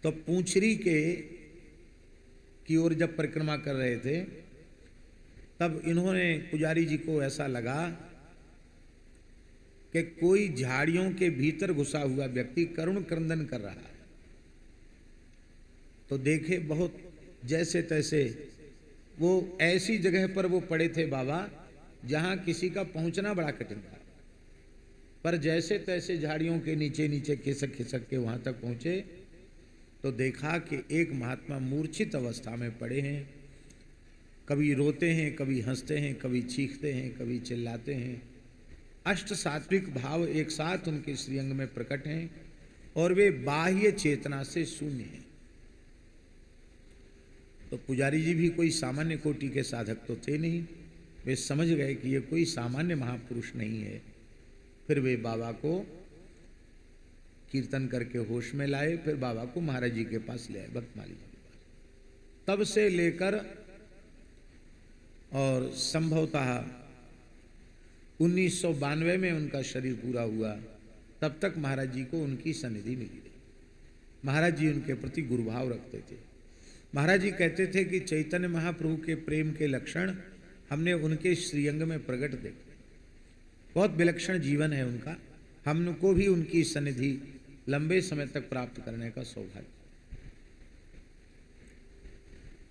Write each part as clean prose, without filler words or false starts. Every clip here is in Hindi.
तो पूंछरी के की ओर जब परिक्रमा कर रहे थे तब इन्होंने पुजारी जी को ऐसा लगा कि कोई झाड़ियों के भीतर घुसा हुआ व्यक्ति करुण क्रंदन कर रहा है। तो देखे बहुत जैसे तैसे वो ऐसी जगह पर वो पड़े थे बाबा जहां किसी का पहुंचना बड़ा कठिन था, पर जैसे तैसे झाड़ियों के नीचे नीचे खिसक खिसक के वहां तक पहुंचे तो देखा कि एक महात्मा मूर्छित अवस्था में पड़े हैं। कभी रोते हैं, कभी हंसते हैं, कभी चीखते हैं, कभी चिल्लाते हैं। अष्ट सात्विक भाव एक साथ उनके श्रीअंग में प्रकट हैं और वे बाह्य चेतना से शून्य हैं। तो पुजारी जी भी कोई सामान्य कोटि के साधक तो थे नहीं, वे समझ गए कि ये कोई सामान्य महापुरुष नहीं है। फिर वे बाबा को कीर्तन करके होश में लाए, फिर बाबा को महाराज जी के पास ले आए, भक्तमाली जी के पास। तब से लेकर और संभवतः 1992 में उनका शरीर पूरा हुआ, तब तक महाराज जी को उनकी सन्निधि मिली रही। महाराज जी उनके प्रति गुरुभाव रखते थे। महाराज जी कहते थे कि चैतन्य महाप्रभु के प्रेम के लक्षण हमने उनके श्रीअंग में प्रकट देखे। बहुत विलक्षण जीवन है उनका, हमको भी उनकी सन्निधि लंबे समय तक प्राप्त करने का सौभाग्य।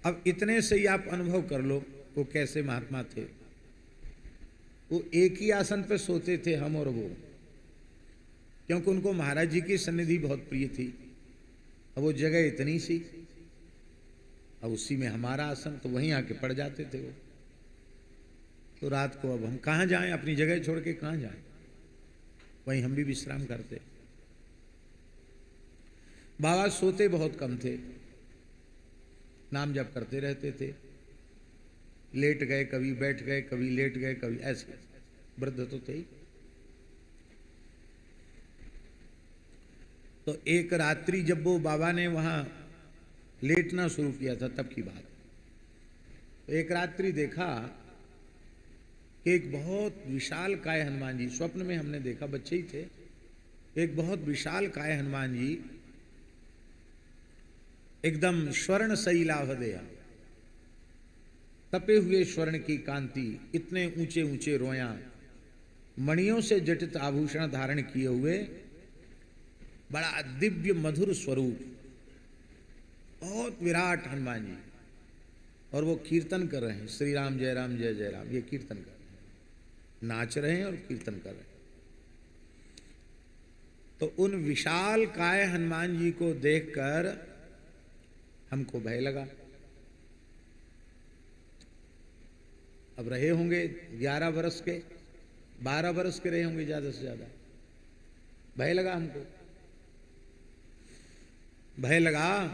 अब इतने से ही आप अनुभव कर लो वो कैसे महात्मा थे। वो एक ही आसन पे सोते थे, हम और वो, क्योंकि उनको महाराज जी की सन्निधि बहुत प्रिय थी। अब वो जगह इतनी सी, अब उसी में हमारा आसन, तो वहीं आके पड़ जाते थे वो। तो रात को अब हम कहाँ जाएं, अपनी जगह छोड़ के कहाँ जाएं, वहीं हम भी विश्राम करते। बाबा सोते बहुत कम थे, नाम जप करते रहते थे। लेट गए, कभी बैठ गए, कभी लेट गए, कभी ऐसे। वृद्ध तो थे ही। तो एक रात्रि जब वो बाबा ने वहां लेटना शुरू किया था तब की बात। तो एक रात्रि देखा कि एक बहुत विशाल काय हनुमान जी, स्वप्न में हमने देखा, बच्चे ही थे, एक बहुत विशाल काय हनुमान जी एकदम स्वर्ण शैलाभदेय, तपे हुए स्वर्ण की कांति, इतने ऊंचे ऊंचे रोया, मणियों से जटित आभूषण धारण किए हुए, बड़ा दिव्य मधुर स्वरूप, बहुत विराट हनुमान जी। और वो कीर्तन कर रहे हैं, श्री राम जय राम जय जय राम, ये कीर्तन कर रहे हैं, नाच रहे हैं और कीर्तन कर रहे हैं। तो उन विशाल काय हनुमान जी को देखकर हमको भय लगा। अब रहे होंगे 11 वर्ष के, 12 वर्ष के रहे होंगे ज्यादा से ज्यादा। भय लगा हमको, भय लगा।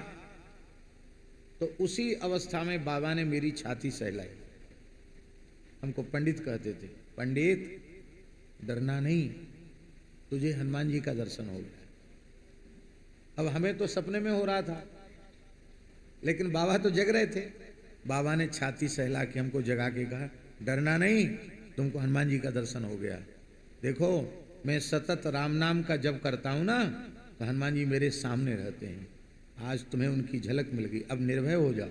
तो उसी अवस्था में बाबा ने मेरी छाती सहलाई। हमको पंडित कहते थे, पंडित डरना नहीं, तुझे हनुमान जी का दर्शन हो गया। अब हमें तो सपने में हो रहा था, लेकिन बाबा तो जग रहे थे। बाबा ने छाती सहला के हमको जगा के कहा, डरना नहीं, तुमको हनुमान जी का दर्शन हो गया। देखो मैं सतत राम नाम का जप करता हूं ना, तो हनुमान जी मेरे सामने रहते हैं। आज तुम्हें उनकी झलक मिल गई, अब निर्भय हो जाओ।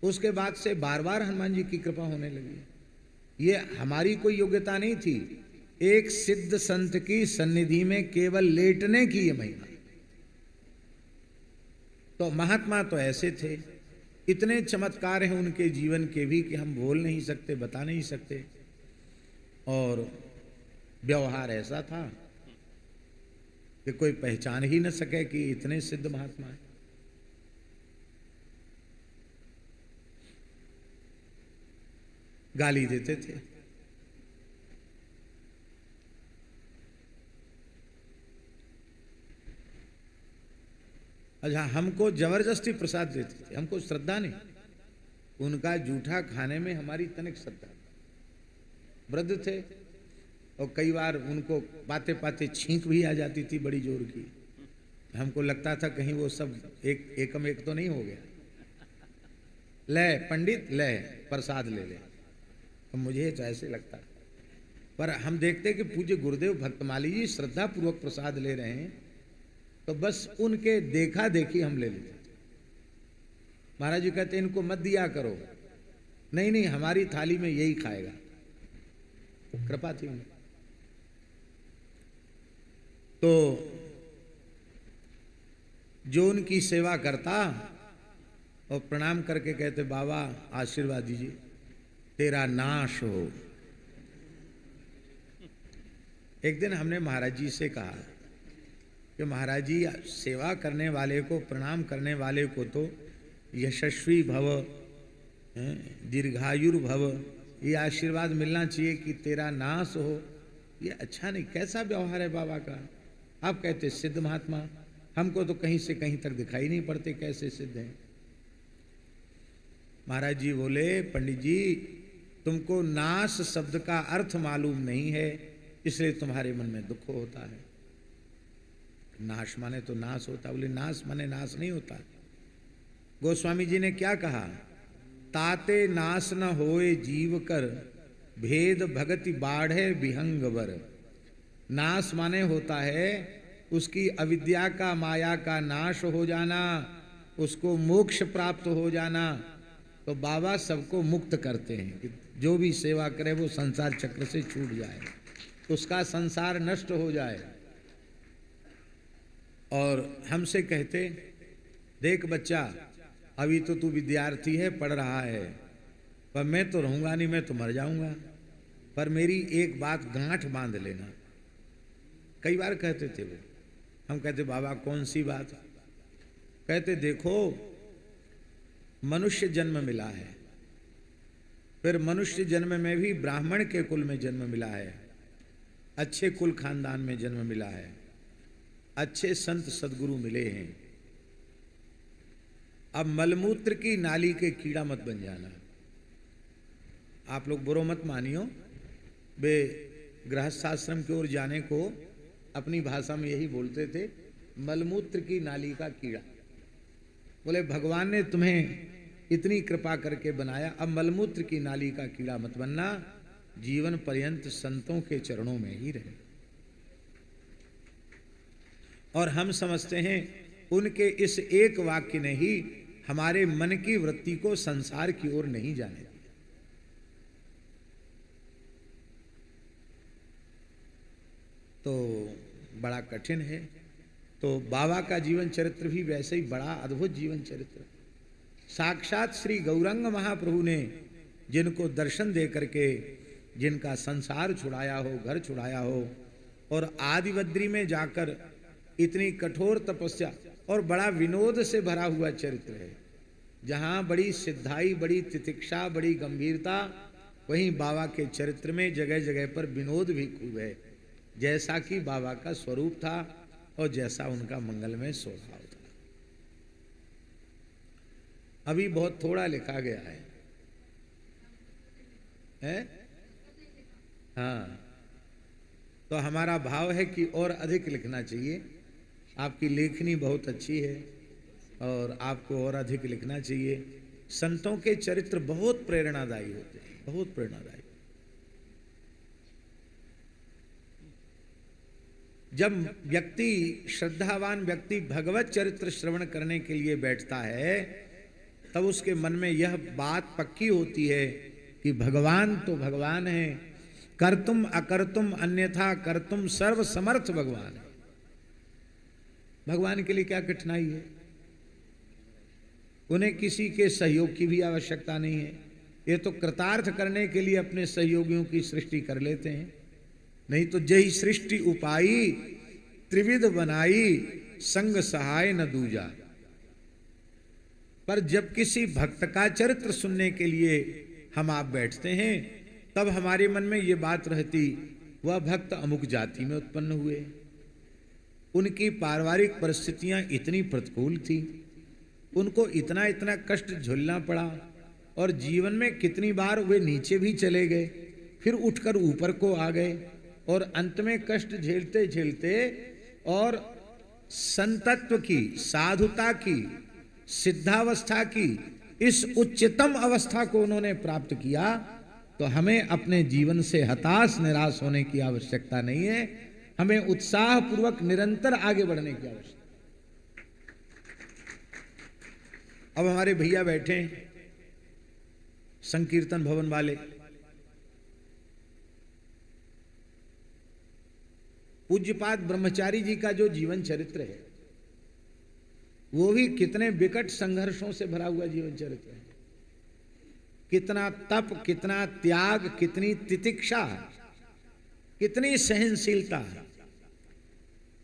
उसके बाद से बार बार हनुमान जी की कृपा होने लगी। ये हमारी कोई योग्यता नहीं थी, एक सिद्ध संत की सन्निधि में केवल लेटने की ये महिमा। तो महात्मा तो ऐसे थे, इतने चमत्कार हैं उनके जीवन के भी कि हम बोल नहीं सकते, बता नहीं सकते। और व्यवहार ऐसा था कि कोई पहचान ही न सके कि इतने सिद्ध महात्मा हैं। गाली देते थे, अच्छा हमको जबरदस्ती प्रसाद देते थे, हमको श्रद्धा नहीं, उनका जूठा खाने में हमारी तनिक श्रद्धा। वृद्ध थे और कई बार उनको पाते पाते छींक भी आ जाती थी बड़ी जोर की। हमको लगता था कहीं वो सब एकम एक तो नहीं हो गया। ले पंडित ले प्रसाद ले ले, तो मुझे तो ऐसे लगता। पर हम देखते कि पूज्य गुरुदेव भक्तमाली जी श्रद्धा पूर्वक प्रसाद ले रहे हैं, तो बस उनके देखा देखी हम ले लेते थे। महाराज जी कहते इनको मत दिया करो, नहीं नहीं हमारी थाली में यही खाएगा, कृपा थी उनकी। तो जो उनकी सेवा करता और प्रणाम करके कहते बाबा आशीर्वाद दीजिए, तेरा नाश हो। एक दिन हमने महाराज जी से कहा कि महाराज जी सेवा करने वाले को, प्रणाम करने वाले को तो यशस्वी भव, दीर्घायुर भव, ये आशीर्वाद मिलना चाहिए कि तेरा नाश हो। ये अच्छा नहीं, कैसा व्यवहार है बाबा का। आप कहते सिद्ध महात्मा, हमको तो कहीं से कहीं तक दिखाई नहीं पड़ते, कैसे सिद्ध हैं। महाराज जी बोले पंडित जी तुमको नाश शब्द का अर्थ मालूम नहीं है, इसलिए तुम्हारे मन में दुख होता है। नाश माने तो नाश होता, बोले नाश माने नाश नहीं होता। गोस्वामी जी ने क्या कहा, ताते नाश न होए जीव कर, भेद भगति बाढ़े विहंग वर। नाश माने होता है उसकी अविद्या का, माया का नाश हो जाना, उसको मोक्ष प्राप्त हो जाना। तो बाबा सबको मुक्त करते हैं कि जो भी सेवा करे वो संसार चक्र से छूट जाए, उसका संसार नष्ट हो जाए। और हमसे कहते देख बच्चा, अभी तो तू विद्यार्थी है, पढ़ रहा है, पर मैं तो रहूंगा नहीं, मैं तो मर जाऊंगा, पर मेरी एक बात गांठ बांध लेना। कई बार कहते थे वो, हम कहते बाबा कौन सी बात। कहते देखो मनुष्य जन्म मिला है, फिर मनुष्य जन्म में भी ब्राह्मण के कुल में जन्म मिला है, अच्छे कुल खानदान में जन्म मिला है, अच्छे संत सदगुरु मिले हैं। अब मलमूत्र की नाली के कीड़ा मत बन जाना। आप लोग बुरो मत मानियो, वे गृहस्थाश्रम की ओर जाने को अपनी भाषा में यही बोलते थे, मलमूत्र की नाली का कीड़ा। बोले भगवान ने तुम्हें इतनी कृपा करके बनाया, अब मलमूत्र की नाली का कीड़ा मत बनना, जीवन पर्यंत संतों के चरणों में ही रहे। और हम समझते हैं उनके इस एक वाक्य ने ही हमारे मन की वृत्ति को संसार की ओर नहीं जाने दिया। तो बड़ा कठिन है। तो बाबा का जीवन चरित्र भी वैसे ही बड़ा अद्भुत जीवन चरित्र। साक्षात श्री गौरंग महाप्रभु ने जिनको दर्शन दे करके जिनका संसार छुड़ाया हो, घर छुड़ाया हो, और आदि बद्री में जाकर इतनी कठोर तपस्या और बड़ा विनोद से भरा हुआ चरित्र है, जहाँ बड़ी सिद्धाई, बड़ी तितिक्षा, बड़ी गंभीरता, वहीं बाबा के चरित्र में जगह जगह पर विनोद भी खूब है, जैसा कि बाबा का स्वरूप था और जैसा उनका मंगलमय स्वभाव था। अभी बहुत थोड़ा लिखा गया है, हाँ, तो हमारा भाव है कि और अधिक लिखना चाहिए। आपकी लेखनी बहुत अच्छी है और आपको और अधिक लिखना चाहिए। संतों के चरित्र बहुत प्रेरणादायी होते हैं, बहुत प्रेरणादायी। जब व्यक्ति, श्रद्धावान व्यक्ति भगवत चरित्र श्रवण करने के लिए बैठता है, तब उसके मन में यह बात पक्की होती है कि भगवान तो भगवान है, कर्तुम अकर्तुम अन्यथा कर्तुम सर्व समर्थ भगवान है। भगवान के लिए क्या कठिनाई है? उन्हें किसी के सहयोग की भी आवश्यकता नहीं है। ये तो कृतार्थ करने के लिए अपने सहयोगियों की सृष्टि कर लेते हैं। नहीं तो जही सृष्टि उपाई, त्रिविध बनाई, संग सहाय न दूजा। पर जब किसी भक्त का चरित्र सुनने के लिए हम आप बैठते हैं, तब हमारे मन में ये बात रहती, वह भक्त अमुक जाति में उत्पन्न हुए, उनकी पारिवारिक परिस्थितियां इतनी प्रतिकूल थी, उनको इतना इतना कष्ट झेलना पड़ा, और जीवन में कितनी बार वे नीचे भी चले गए, फिर उठकर ऊपर को आ गए, और अंत में कष्ट झेलते झेलते और संतत्व की, साधुता की, सिद्धावस्था की इस उच्चतम अवस्था को उन्होंने प्राप्त किया। तो हमें अपने जीवन से हताश निराश होने की आवश्यकता नहीं है, हमें उत्साह पूर्वक निरंतर आगे बढ़ने की आवश्यकता। अब हमारे भैया बैठे हैं संकीर्तन भवन वाले, पूज्यपाद ब्रह्मचारी जी का जो जीवन चरित्र है वो भी कितने विकट संघर्षों से भरा हुआ जीवन चरित्र है। कितना तप, कितना त्याग, कितनी तितिक्षा, कितनी सहनशीलता,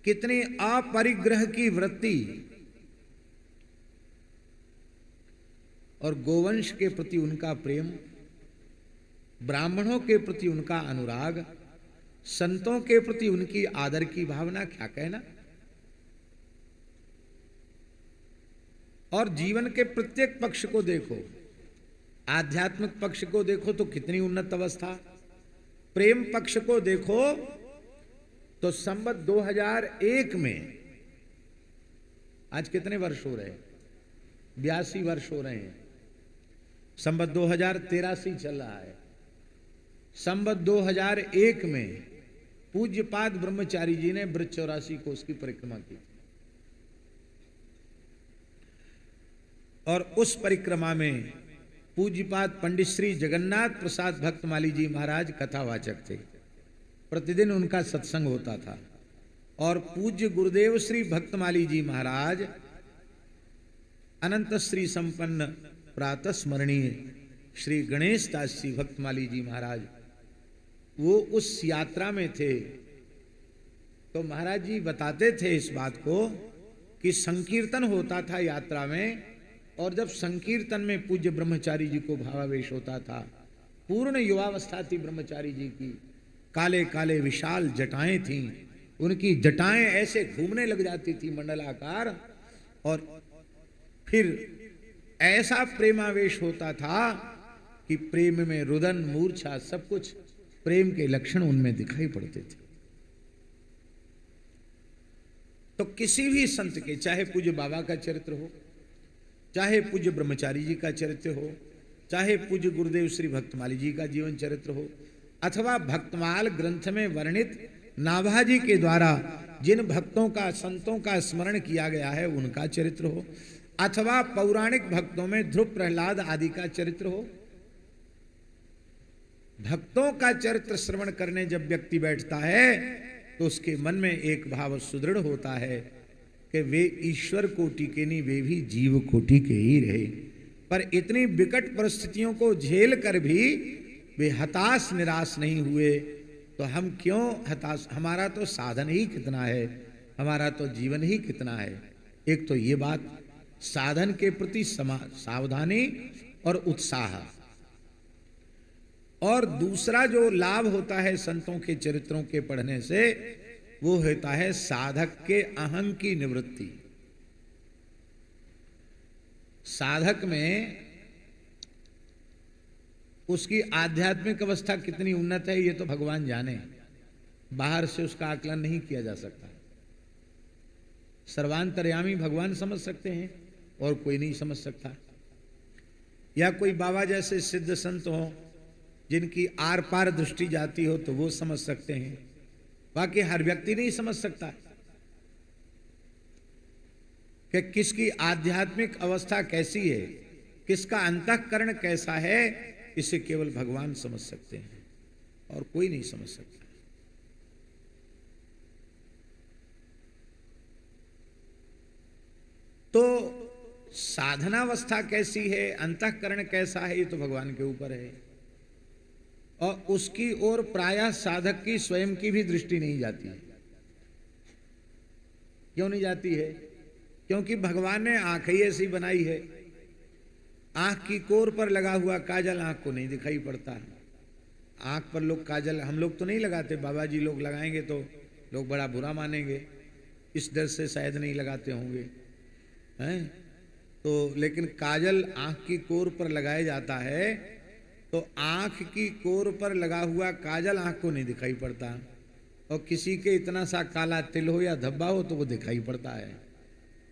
कितनी अपरिग्रह की वृत्ति, और गोवंश के प्रति उनका प्रेम, ब्राह्मणों के प्रति उनका अनुराग, संतों के प्रति उनकी आदर की भावना, क्या कहना। और जीवन के प्रत्येक पक्ष को देखो, आध्यात्मिक पक्ष को देखो तो कितनी उन्नत अवस्था, प्रेम पक्ष को देखो तो संवत 2001 में, आज कितने वर्ष हो रहे हैं, 82 वर्ष हो रहे हैं, संवत 2083 चल रहा है। संवत 2001 में पूज्यपाद ब्रह्मचारी जी ने ब्रज 84 कोस की परिक्रमा की और उस परिक्रमा में पूज्यपाद पंडित श्री जगन्नाथ प्रसाद भक्तमाली जी महाराज कथावाचक थे। प्रतिदिन उनका सत्संग होता था और पूज्य गुरुदेव श्री भक्तमाली जी महाराज अनंत श्री संपन्न प्रातः स्मरणीय श्री गणेश दास जी भक्तमाली जी महाराज वो उस यात्रा में थे। तो महाराज जी बताते थे इस बात को कि संकीर्तन होता था यात्रा में, और जब संकीर्तन में पूज्य ब्रह्मचारी जी को भावावेश होता था, पूर्ण युवावस्था थी ब्रह्मचारी जी की, काले काले विशाल जटाएं थीं, उनकी जटाएं ऐसे घूमने लग जाती थी मंडलाकार, और फिर ऐसा प्रेमावेश होता था कि प्रेम में रुदन मूर्छा सब कुछ प्रेम के लक्षण उनमें दिखाई पड़ते थे। तो किसी भी संत के, चाहे पूज्य बाबा का चरित्र हो, चाहे पूज्य ब्रह्मचारी जी का चरित्र हो, चाहे पूज्य गुरुदेव श्री भक्तमाली जी का जीवन चरित्र हो, अथवा भक्तमाल ग्रंथ में वर्णित नाभाजी के द्वारा जिन भक्तों का, संतों का स्मरण किया गया है उनका चरित्र हो, अथवा पौराणिक भक्तों में ध्रुव प्रहलाद आदि का चरित्र हो, भक्तों का चरित्र श्रवण करने जब व्यक्ति बैठता है तो उसके मन में एक भाव सुदृढ़ होता है कि वे ईश्वर कोटि के नहीं, वे भी जीव कोटि के ही रहे। पर इतनी विकट परिस्थितियों को झेल कर भी वे हताश निराश नहीं हुए। तो हम क्यों हताश, हमारा तो साधन ही कितना है, हमारा तो जीवन ही कितना है। एक तो ये बात, साधन के प्रति सावधानी और उत्साह, और दूसरा जो लाभ होता है संतों के चरित्रों के पढ़ने से, वो होता है साधक के अहं की निवृत्ति। साधक में उसकी आध्यात्मिक अवस्था कितनी उन्नत है ये तो भगवान जाने, बाहर से उसका आकलन नहीं किया जा सकता। सर्वांतर्यामी भगवान समझ सकते हैं और कोई नहीं समझ सकता। या कोई बाबा जैसे सिद्ध संत हो जिनकी आर पार दृष्टि जाती हो तो वो समझ सकते हैं, बाकी हर व्यक्ति नहीं समझ सकता कि किसकी आध्यात्मिक अवस्था कैसी है, किसका अंतःकरण कैसा है, इसे केवल भगवान समझ सकते हैं और कोई नहीं समझ सकता। तो साधनावस्था कैसी है, अंतःकरण कैसा है, ये तो भगवान के ऊपर है, और उसकी ओर प्रायः साधक की स्वयं की भी दृष्टि नहीं जाती है। क्यों नहीं जाती है? क्योंकि भगवान ने आंख ही ऐसी बनाई है, आंख की कोर पर लगा हुआ काजल आंख को नहीं दिखाई पड़ता। आंख पर लोग काजल, हम लोग तो नहीं लगाते, बाबा जी लोग लगाएंगे तो लोग बड़ा बुरा मानेंगे, इस डर से शायद नहीं लगाते होंगे, हैं? तो लेकिन काजल आंख की कोर पर लगाया जाता है, तो आंख की कोर पर लगा हुआ काजल आंख को नहीं दिखाई पड़ता, और किसी के इतना सा काला तिल हो या धब्बा हो तो वो दिखाई पड़ता है।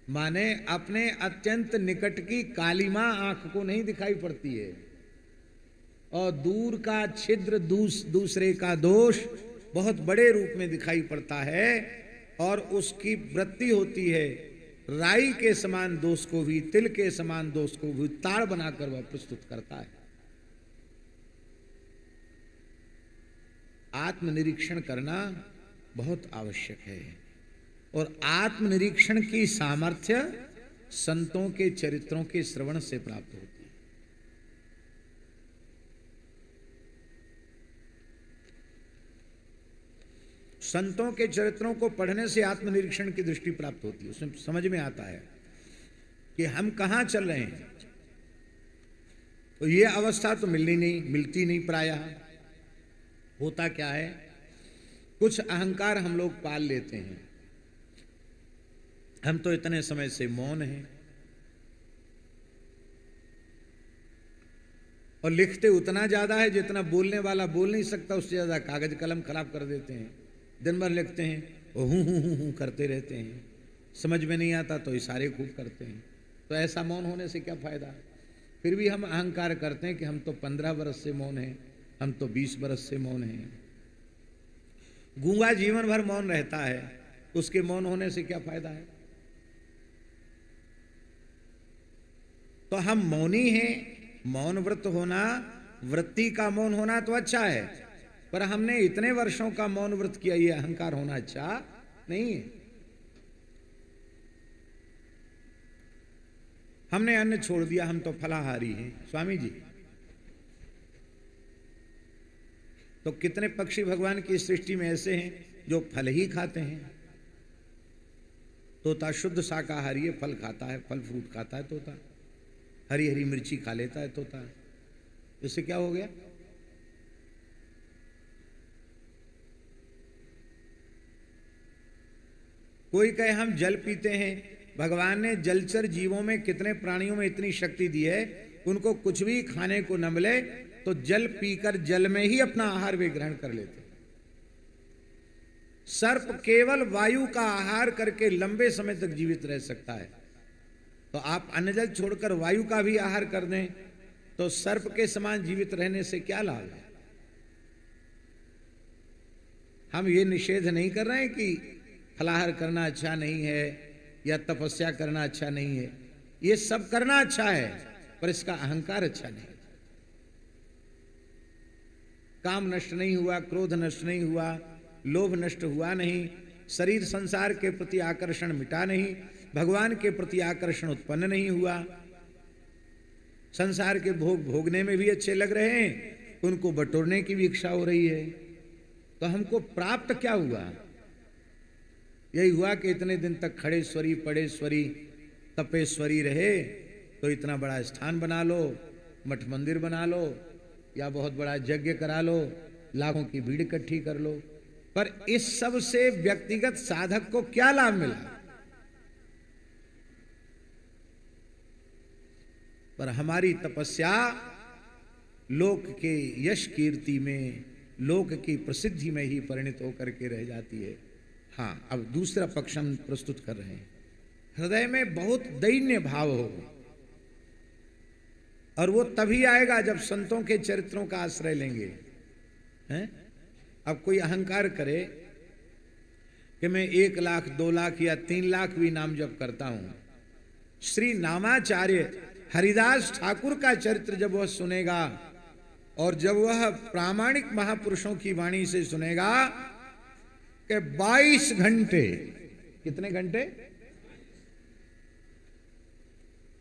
माने अपने अत्यंत निकट की कालिमा आंख को नहीं दिखाई पड़ती है, और दूर का छिद्र, दूसरे का दोष बहुत बड़े रूप में दिखाई पड़ता है, और उसकी वृत्ति होती है राई के समान दोष को भी, तिल के समान दोष को भी ताड़ बनाकर वह प्रस्तुत करता है। आत्मनिरीक्षण करना बहुत आवश्यक है और आत्मनिरीक्षण की सामर्थ्य संतों के चरित्रों के श्रवण से प्राप्त होती है। संतों के चरित्रों को पढ़ने से आत्मनिरीक्षण की दृष्टि प्राप्त होती है। उसमें समझ में आता है कि हम कहां चल रहे हैं। तो ये अवस्था तो मिलती नहीं प्रायः। होता क्या है, कुछ अहंकार हम लोग पाल लेते हैं। हम तो इतने समय से मौन हैं और लिखते उतना ज्यादा है जितना बोलने वाला बोल नहीं सकता, उससे ज्यादा कागज कलम खराब कर देते हैं। दिन भर लिखते हैं और हूं करते रहते हैं, समझ में नहीं आता तो इशारे खूब करते हैं। तो ऐसा मौन होने से क्या फायदा। फिर भी हम अहंकार करते हैं कि हम तो 15 वर्ष से मौन हैं, हम तो 20 वर्ष से मौन हैं। गूंगा जीवन भर मौन रहता है, उसके मौन होने से क्या फायदा है। तो हम मौनी हैं। मौन व्रत होना, वृत्ति का मौन होना तो अच्छा है, पर हमने इतने वर्षों का मौन व्रत किया, ये अहंकार होना अच्छा नहीं है। हमने अन्न छोड़ दिया, हम तो फलाहारी हैं स्वामी जी। तो कितने पक्षी भगवान की सृष्टि में ऐसे हैं जो फल ही खाते हैं। तोता शुद्ध शाकाहारी है, फल खाता है, फल फ्रूट खाता है तोता, हरी हरी मिर्ची खा लेता है तोता। इससे क्या हो गया। कोई कहे हम जल पीते हैं, भगवान ने जलचर जीवों में कितने प्राणियों में इतनी शक्ति दी है, उनको कुछ भी खाने को न मिले तो जल पीकर जल में ही अपना आहार वे ग्रहण कर लेते। सर्प केवल वायु का आहार करके लंबे समय तक जीवित रह सकता है। तो आप अन्न जल छोड़कर वायु का भी आहार कर दें तो सर्प के समान जीवित रहने से क्या लाभ है। हम ये निषेध नहीं कर रहे हैं कि फलाहार करना अच्छा नहीं है या तपस्या करना अच्छा नहीं है। ये सब करना अच्छा है, पर इसका अहंकार अच्छा नहीं। काम नष्ट नहीं हुआ, क्रोध नष्ट नहीं हुआ, लोभ नष्ट हुआ नहीं, शरीर संसार के प्रति आकर्षण मिटा नहीं, भगवान के प्रति आकर्षण उत्पन्न नहीं हुआ, संसार के भोग भोगने में भी अच्छे लग रहे हैं, उनको बटोरने की भी इच्छा हो रही है। तो हमको प्राप्त क्या हुआ। यही हुआ कि इतने दिन तक खड़ेश्वरी पड़ेश्वरी तपेश्वरी रहे, तो इतना बड़ा स्थान बना लो, मठ मंदिर बना लो या बहुत बड़ा यज्ञ करा लो, लाखों की भीड़ इकट्ठी कर लो, पर इस सब से व्यक्तिगत साधक को क्या लाभ मिला। पर हमारी तपस्या लोक के यश कीर्ति में, लोक की प्रसिद्धि में ही परिणत होकर के रह जाती है। हाँ, अब दूसरा पक्ष हम प्रस्तुत कर रहे हैं। हृदय में बहुत दैन्य भाव हो, और वो तभी आएगा जब संतों के चरित्रों का आश्रय लेंगे। हैं? अब कोई अहंकार करे कि मैं 1 लाख 2 लाख या 3 लाख भी नाम जप करता हूं, श्री नामाचार्य हरिदास ठाकुर का चरित्र जब वह सुनेगा और जब वह प्रामाणिक महापुरुषों की वाणी से सुनेगा कि 22 घंटे, कितने घंटे,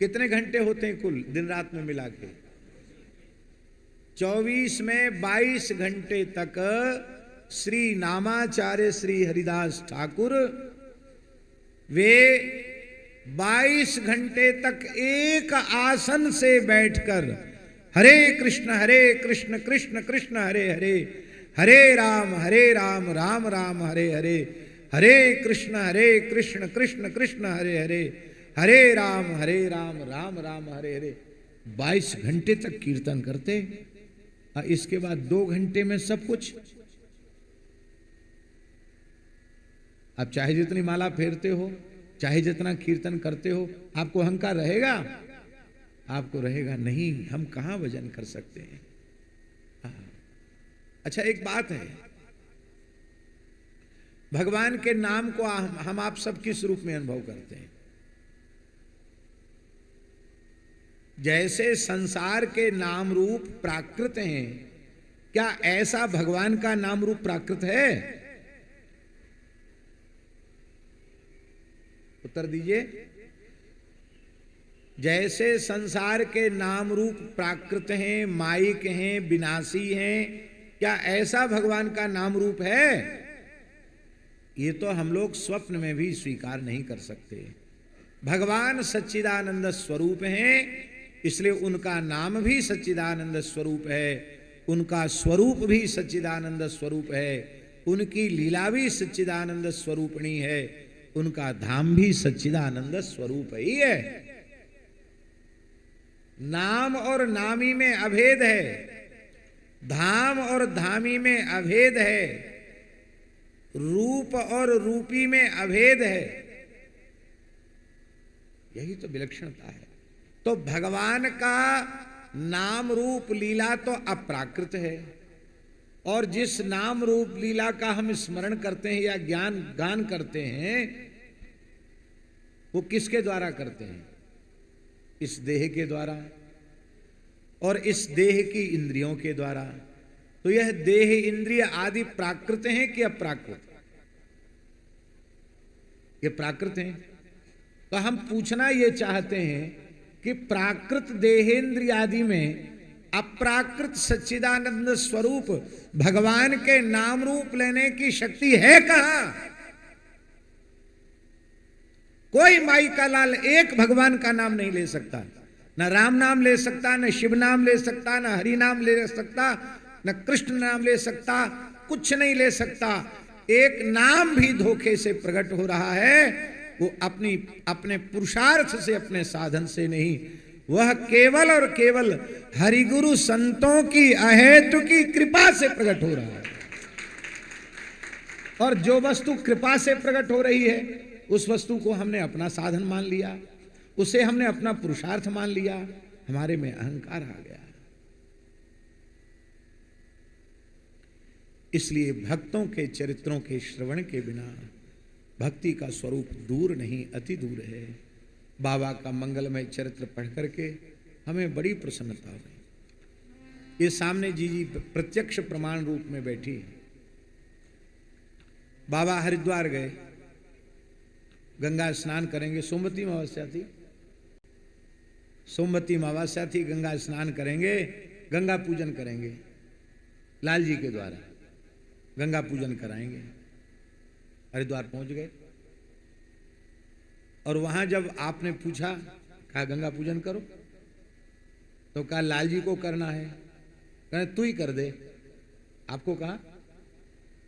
कितने घंटे होते हैं कुल दिन रात में मिला के, 24 में 22 घंटे तक श्री नामाचार्य श्री हरिदास ठाकुर वे 22 घंटे तक एक आसन से बैठकर हरे कृष्ण कृष्ण कृष्ण हरे हरे, हरे राम राम राम हरे हरे, हरे कृष्ण कृष्ण कृष्ण हरे हरे, हरे राम राम राम हरे हरे, 22 घंटे तक कीर्तन करते। इसके बाद 2 घंटे में सब कुछ। आप चाहे जितनी माला फेरते हो, चाहे जितना कीर्तन करते हो, आपको अहंकार रहेगा? आपको रहेगा नहीं। हम कहां भजन कर सकते हैं। हाँ। अच्छा, एक बात है, भगवान के नाम को हम आप सब किस रूप में अनुभव करते हैं। जैसे संसार के नाम रूप प्राकृत हैं, क्या ऐसा भगवान का नाम रूप प्राकृत है? उत्तर दीजिए। जैसे संसार के नाम रूप प्राकृत हैं, माइक हैं, विनाशी हैं, क्या ऐसा भगवान का नाम रूप है? ये तो हम लोग स्वप्न में भी स्वीकार नहीं कर सकते। भगवान सच्चिदानंद स्वरूप हैं, इसलिए उनका नाम भी सच्चिदानंद स्वरूप है, उनका स्वरूप भी सच्चिदानंद स्वरूप है, उनकी लीला भी सच्चिदानंद स्वरूपणी है, उनका धाम भी सच्चिदानंद स्वरूप ही है। नाम और नामी में अभेद है, धाम और धामी में अभेद है, रूप और रूपी में अभेद है। यही तो विलक्षणता है। तो भगवान का नाम रूप लीला तो अप्राकृत है, और जिस नाम रूप लीला का हम स्मरण करते हैं या ज्ञान गान करते हैं, वो किसके द्वारा करते हैं? इस देह के द्वारा और इस देह की इंद्रियों के द्वारा। तो यह देह इंद्रिय आदि प्राकृत हैं कि अप्राकृत? ये प्राकृत हैं। तो हम पूछना ये चाहते हैं कि प्राकृत देहेंद्रिय आदि में अप्राकृत सच्चिदानंद स्वरूप भगवान के नाम रूप लेने की शक्ति है कहां? कोई माई का लाल एक भगवान का नाम नहीं ले सकता, न राम नाम ले सकता, न शिव नाम ले सकता, न हरि नाम ले सकता, न कृष्ण नाम ले सकता, कुछ नहीं ले सकता। एक नाम भी धोखे से प्रकट हो रहा है, वो अपने पुरुषार्थ से, अपने साधन से नहीं, वह केवल और केवल हरिगुरु संतों की अहेतु की कृपा से प्रकट हो रहा है। और जो वस्तु कृपा से प्रकट हो रही है, उस वस्तु को हमने अपना साधन मान लिया, उसे हमने अपना पुरुषार्थ मान लिया, हमारे में अहंकार आ गया। इसलिए भक्तों के चरित्रों के श्रवण के बिना भक्ति का स्वरूप दूर नहीं, अति दूर है। बाबा का मंगलमय चरित्र पढ़ करके हमें बड़ी प्रसन्नता हुई। ये सामने जी प्रत्यक्ष प्रमाण रूप में बैठी है। बाबा हरिद्वार गए, गंगा स्नान करेंगे, सोमवती अमावस्या थी, सोमवती अमावस्या थी, गंगा स्नान करेंगे, गंगा पूजन करेंगे, लाल जी के द्वारा गंगा पूजन कराएंगे। हरिद्वार पहुंच गए और वहां जब आपने पूछा, कहा गंगा पूजन करो, तो कहा लाल जी को करना है, कहा तू ही कर दे। आपको कहा,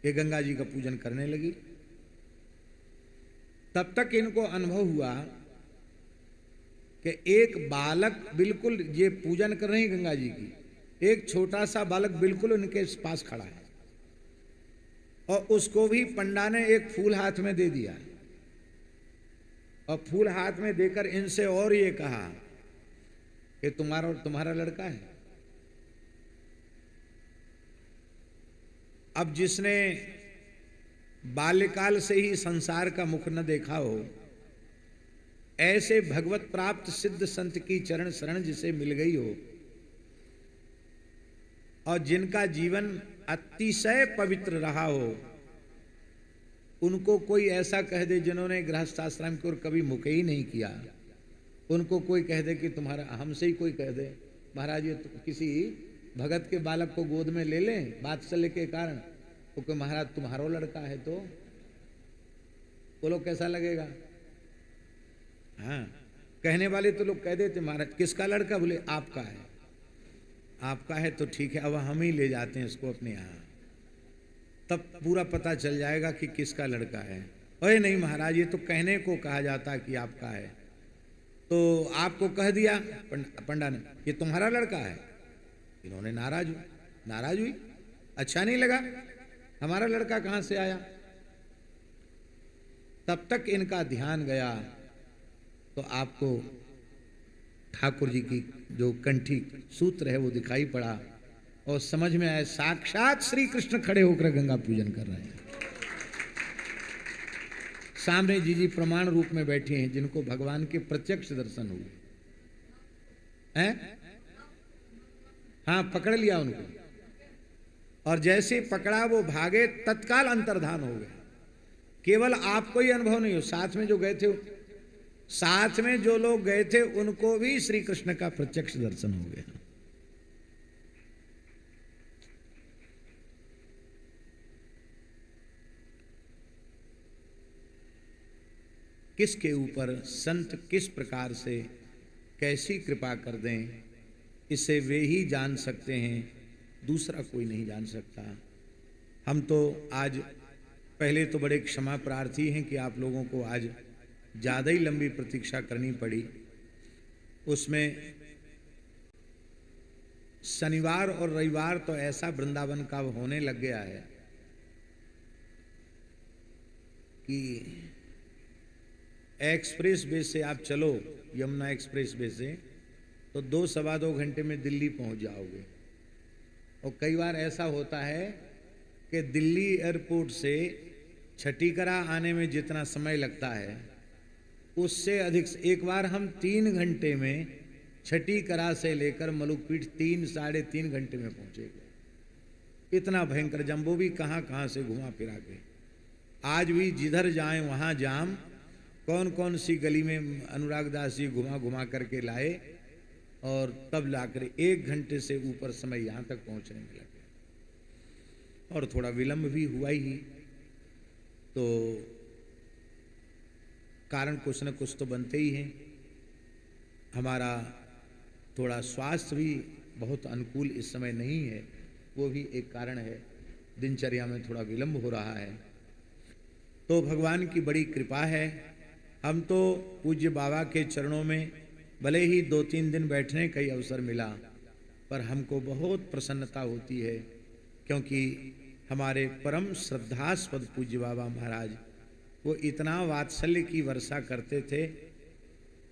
ये गंगा जी का पूजन करने लगी। तब तक इनको अनुभव हुआ कि एक बालक बिल्कुल, ये पूजन कर रहे हैं गंगा जी की, एक छोटा सा बालक बिल्कुल उनके पास खड़ा है, और उसको भी पंडा ने एक फूल हाथ में दे दिया, और फूल हाथ में देकर इनसे और ये कहा कि तुम्हारा और तुम्हारा लड़का है। अब जिसने बाल्यकाल से ही संसार का मुख न देखा हो, ऐसे भगवत प्राप्त सिद्ध संत की चरण शरण जिसे मिल गई हो, और जिनका जीवन अतिशय पवित्र रहा हो, उनको कोई ऐसा कह दे जिन्होंने गृहस्थाश्रम की ओर कभी मुख ही नहीं किया, उनको कोई कह दे कि तुम्हारा, हमसे ही कोई कह दे महाराज ये तो किसी भगत के बालक को गोद में ले लें वात्सल्य के कारण, तो कोई महाराज तुम्हारा लड़का है, तो बोलो कैसा लगेगा? हाँ, कहने वाले तो लोग कह देते महाराज किसका लड़का? बोले आपका है। आपका है तो ठीक है, अब हम ही ले जाते हैं उसको अपने यहाँ, तब पूरा पता चल जाएगा कि किसका लड़का है। अरे नहीं महाराज, ये तो कहने को कहा जाता है कि आपका है, तो आपको कह दिया पंडा ने ये तुम्हारा लड़का है। इन्होंने नाराज हुई, अच्छा नहीं लगा, हमारा लड़का कहाँ से आया? तब तक इनका ध्यान गया तो आपको ठाकुर जी की जो कंठी सूत्र है वो दिखाई पड़ा, और समझ में आया साक्षात श्री कृष्ण खड़े होकर गंगा पूजन कर रहे हैं। सामने जी प्रमाण रूप में बैठे हैं, जिनको भगवान के प्रत्यक्ष दर्शन हुए। हैं? हाँ, पकड़ लिया उनको, और जैसे पकड़ा वो भागे, तत्काल अंतर्धान हो गए। केवल आपको ही अनुभव नहीं हो, साथ में जो गए थे, साथ में जो लोग गए थे उनको भी श्री कृष्ण का प्रत्यक्ष दर्शन हो गया। किसके ऊपर संत किस प्रकार से कैसी कृपा कर दें, इसे वे ही जान सकते हैं, दूसरा कोई नहीं जान सकता। हम तो आज पहले तो बड़े क्षमा प्रार्थी हैं कि आप लोगों को आज ज़्यादा ही लंबी प्रतीक्षा करनी पड़ी। उसमें शनिवार और रविवार तो ऐसा वृंदावन का होने लग गया है कि एक्सप्रेस वे से आप चलो, यमुना एक्सप्रेस वे से, तो 2-2.25 घंटे में दिल्ली पहुंच जाओगे। और कई बार ऐसा होता है कि दिल्ली एयरपोर्ट से छठीकरा आने में जितना समय लगता है उससे अधिक। एक बार हम 3 घंटे में छठीकरा से लेकर मलुकपीठ 3-3.5 घंटे में पहुंचे। इतना भयंकर जम्बो भी कहाँ कहाँ से घुमा फिरा के। आज भी जिधर जाएं वहाँ जाम, कौन कौन सी गली में अनुराग दास जी घुमा घुमा करके लाए, और तब लाकर 1 घंटे से ऊपर समय यहाँ तक पहुँचने में लगे। और थोड़ा विलंब भी हुआ ही, तो कारण कुछ न कुछ तो बनते ही हैं। हमारा थोड़ा स्वास्थ्य भी बहुत अनुकूल इस समय नहीं है, वो भी एक कारण है। दिनचर्या में थोड़ा विलंब हो रहा है, तो भगवान की बड़ी कृपा है। हम तो पूज्य बाबा के चरणों में भले ही 2-3 दिन बैठने का ही अवसर मिला, पर हमको बहुत प्रसन्नता होती है, क्योंकि हमारे परम श्रद्धास्पद पूज्य बाबा महाराज वो इतना वात्सल्य की वर्षा करते थे।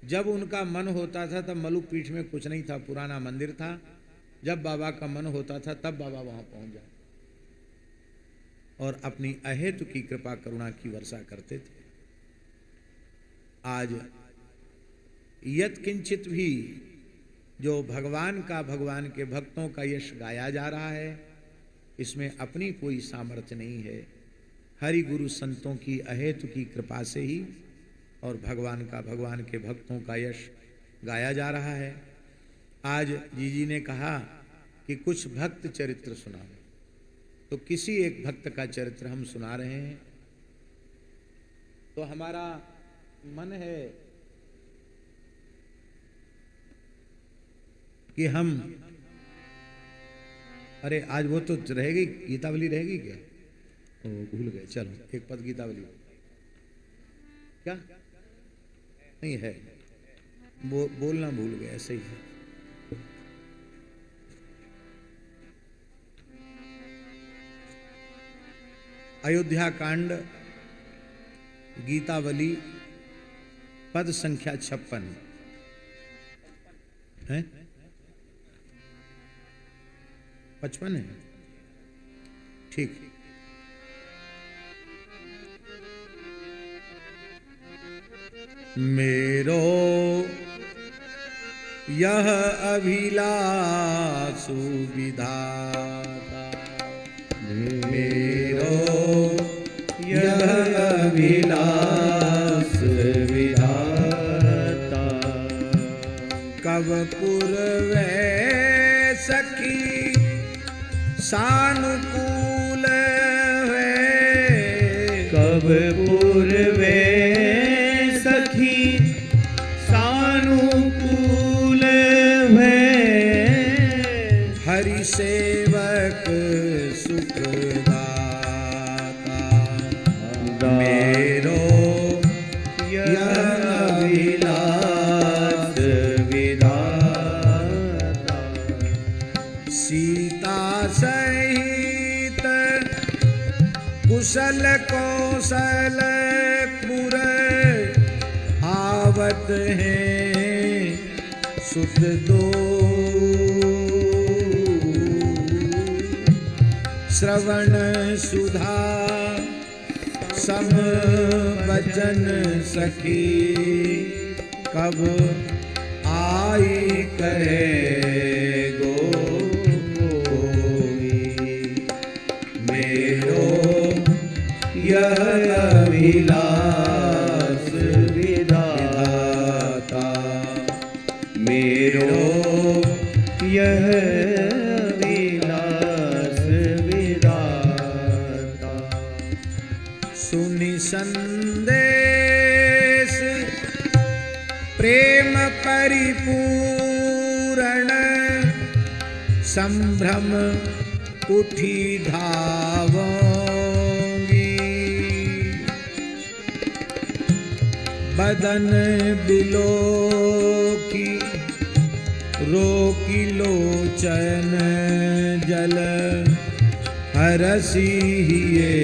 जब उनका मन होता था तब मलुकपीठ में कुछ नहीं था, पुराना मंदिर था। जब बाबा का मन होता था तब बाबा वहाँ पहुँच जाते और अपनी अहेतु की कृपा करुणा की वर्षा करते थे। आज यत्किंचित भी जो भगवान का, भगवान के भक्तों का यश गाया जा रहा है, इसमें अपनी कोई सामर्थ्य नहीं है। हरि गुरु संतों की अहेतु की कृपा से ही और भगवान का, भगवान के भक्तों का यश गाया जा रहा है। आज जी ने कहा कि कुछ भक्त चरित्र सुनाओ, तो किसी एक भक्त का चरित्र हम सुना रहे हैं। तो हमारा मन है कि हम, अरे आज वो तो रहेगी, गीतावली रहेगी क्या? ओ भूल गए, चलो एक पद गीतावली क्या नहीं है, बोलना भूल गए, ऐसे ही है। अयोध्या कांड गीतावली पद संख्या 56 है, 55 है, ठीक। मेरो यह अभिलाषु विधाता, मेरो यह अभिलाष विधाता, कब पूर्वे सखी सानुकूल है, कब पूर्वे सखी सानुकूल है, हरि सेवक सुखदाता, मेरो यह अभिलाष विधाता, सीता सहित कुशल कौशलपुर आवत हैं सुत दो, श्रवण सुधा सम वचन सखी, कब आई कहे गो कोई, मेरो यह अभिलाष विधाता, मेरो यह अभिलाष विधाता। सुनि संदेश प्रेम परिपूर्ण, संभ्रम उठी धावोंगी। बदन बिलो की रोकी लोचन जल, हरसी हिये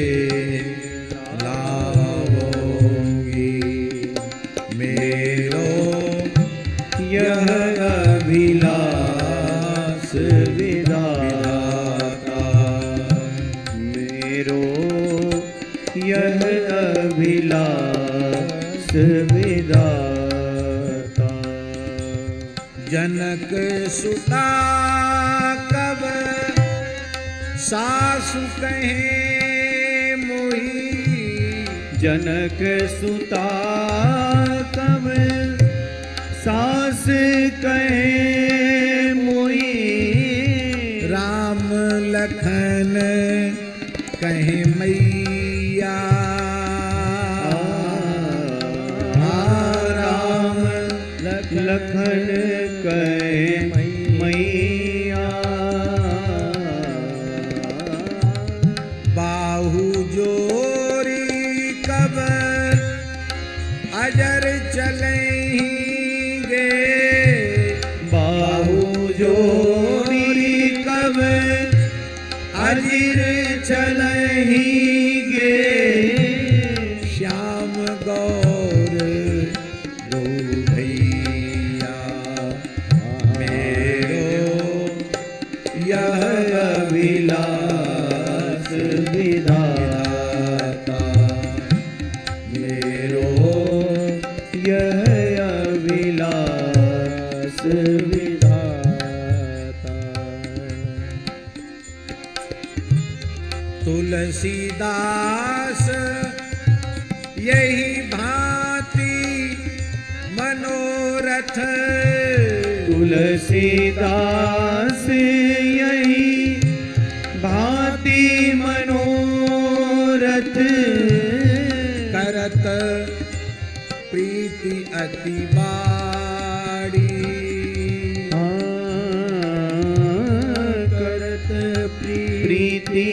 लावोंगी। मेरो यह अभिलाष विधाता, मेरो यह अभिलाष विधाता। जनक सुता कब सासु कहे मोही, जनक सुता कब सास कहे मोही। राम लखन कहे मैया, राम लखन कहे मैया। बाहु जोरी कब अजर चलेंगे, बाहु जोड़ी कब अजिर चलेंगे। श्याम गौर गो भैया, मेरो यह अभिलाष विधाता, मेरो यह अभिलाष विधाता। तुलसीदास यही भांति मनोरथ, तुलसीदास यही भांति मनोरथ, करत प्रीति अति बाड़ी। करत प्रीति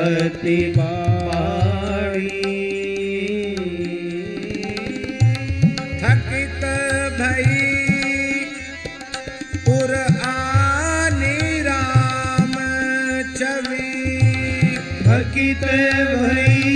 अति बाड़ी। थकित भई पुर आने राम छवि, थकित भई